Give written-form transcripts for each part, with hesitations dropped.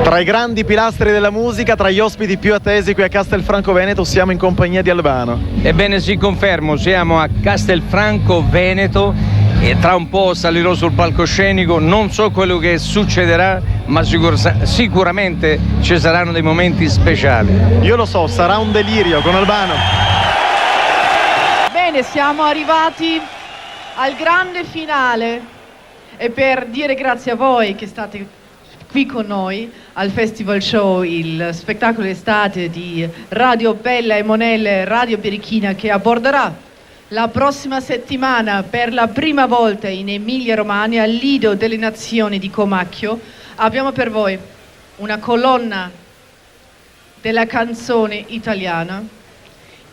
Tra i grandi pilastri della musica, tra gli ospiti più attesi qui a Castelfranco Veneto, siamo in compagnia di Albano. Ebbene sì, confermo, siamo a Castelfranco Veneto e tra un po' salirò sul palcoscenico, non so quello che succederà, ma sicuramente ci saranno dei momenti speciali. Io lo so, sarà un delirio con Albano. Bene, siamo arrivati al grande finale e per dire grazie a voi che state qui con noi al Festival Show, il spettacolo estate di Radio Bella e Monelle, Radio Birichina, che aborderà la prossima settimana per la prima volta in Emilia-Romagna al Lido delle Nazioni di Comacchio. Abbiamo per voi una colonna della canzone italiana,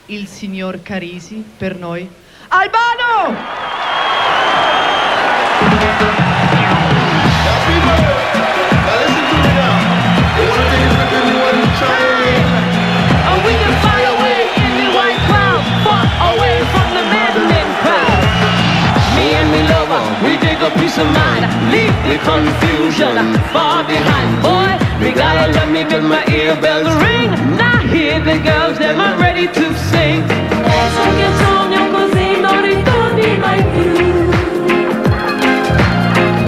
il signor Carisi, per noi Albano! We take a peace of mind, leave the confusion far behind. Boy, we gotta let me till my ear bells ring. Now hear the girls, them are ready to sing. So che sogno così non ritorni mai più.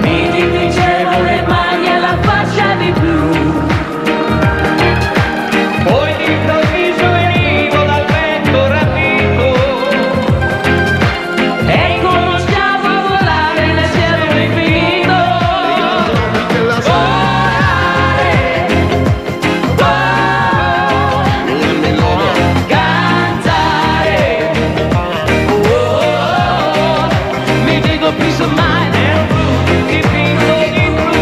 Mi dipingevo le mani e la faccia di blu. Poi d'improvviso venivo dal vento rapito E cominciavo a volare nel cielo infinito. Cantare, mi dico peace of mind. dipinto di blu,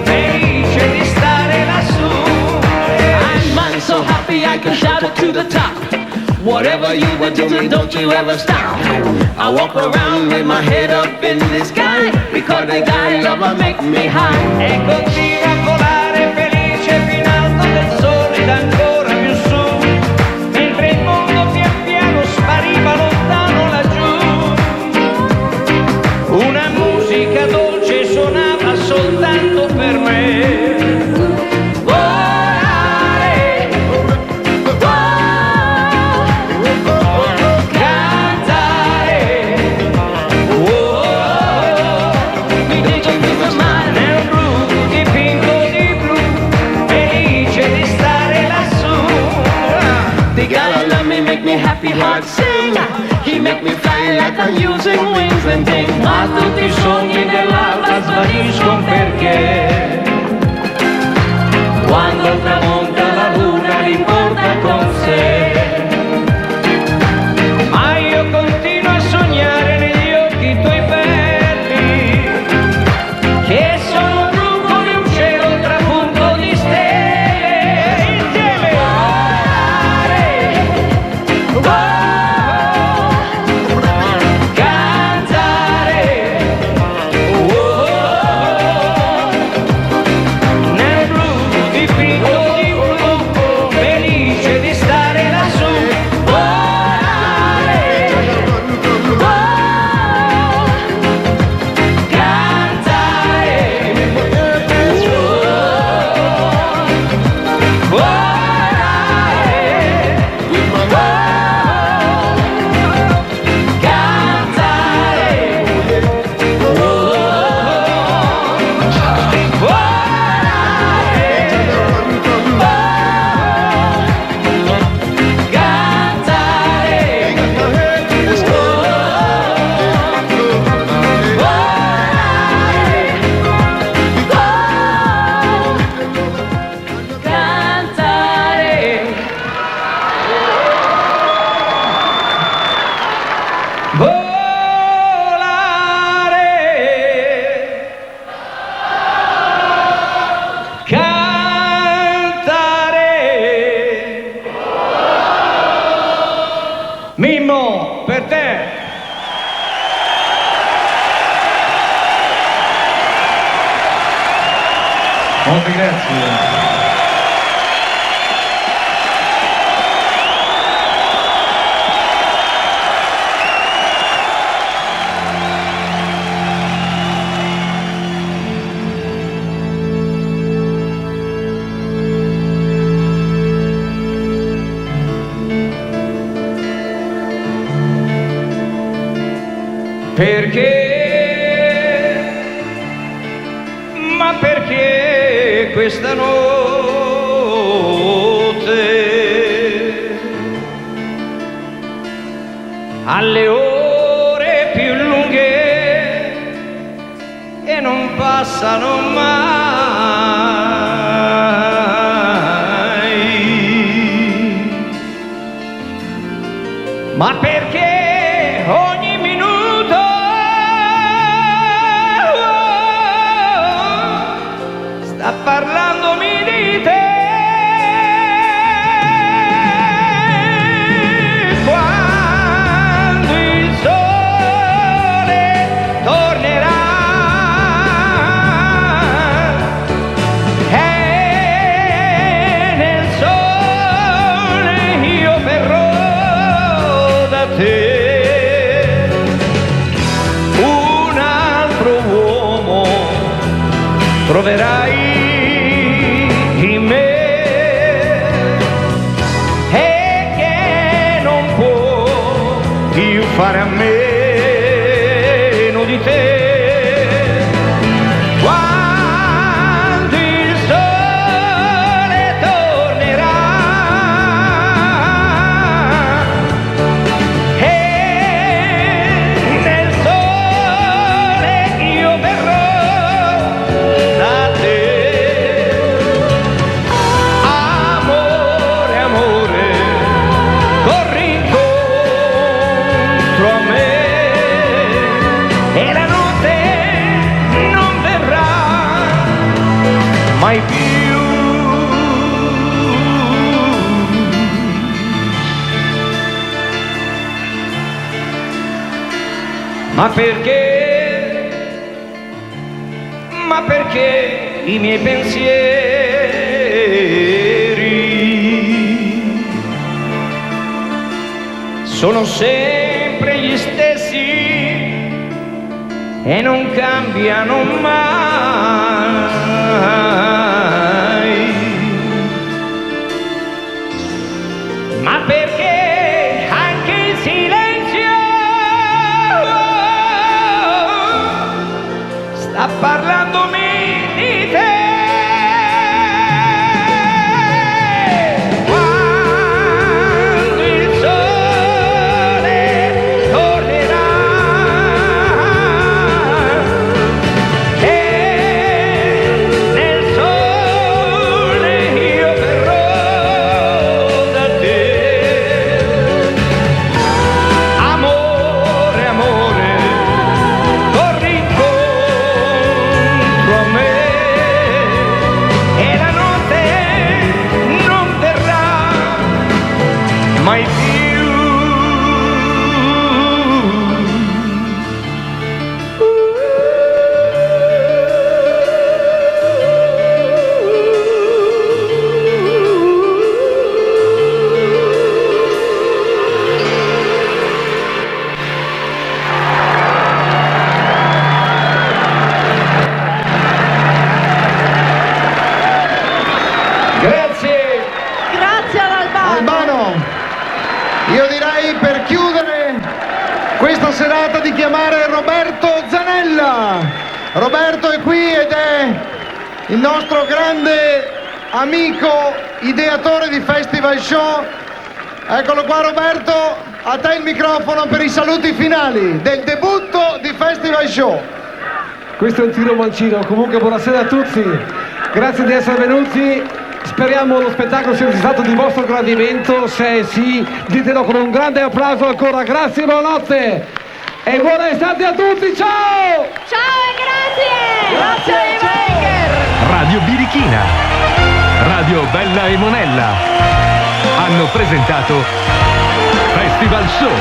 felice di stare lassù. I'm so happy I can shout it to the top. Whatever you were doing, don't you ever stop. I walk around with my head up in the sky, because the guy lover make me high. E continua a volare felice fino alto del sole ed ancora più su, mentre il mondo pian piano spariva lontano laggiù. Una musica dolce suonava soltanto per me. Make me happy heart sing. He make me fly like I'm using wings and things. Ma tutti i sogni dell'alba svaniscono perché quando tramonta la luna li porta con sé. Ma io continuo a sognare negli occhi tuoi belli, che sono blu come un cielo trapunto di stelle. Insieme nel blu dipinto di blu, felice di stare lassù. Mimmo, per te! Molte grazie. Perché? Ma perché questa notte alle ore più lunghe e non passano mai? Ma perché ogni minuto sta parlandomi di te? Quando il sole tornerà e nel sole io verrò da te. Un altro uomo troverai in me e che non può più fare a meno di te. Quando il sole tornerà e nel sole io verrò da te. Amore, amore, corri incontro a me e la notte non verrà mai più. Ma perché? Ma perché i miei pensieri sono sempre gli stessi e non cambiano mai? Ma perché anche il silenzio sta parlandomi di te? Quando il sole tornerà e nel sole io verrò da te. Amore, amore, corri incontro a me e la notte non verrà mai più. Grazie. Grazie ad Albano. Albano, io direi per chiudere questa serata di chiamare Roberto Zanella. Roberto è qui ed è il nostro grande amico, ideatore di Festival Show. Eccolo qua Roberto, a te il microfono per i saluti finali del debutto di Festival Show. Questo è un tiro mancino. Comunque buonasera a tutti, grazie di essere venuti. Speriamo lo spettacolo sia stato di vostro gradimento. Se sì, ditelo con un grande applauso ancora. Grazie, buonanotte e buona estate a tutti. Ciao! Ciao e grazie! Grazie ai Baker! Radio Birichina, Radio Bella e Monella hanno presentato Festival Show.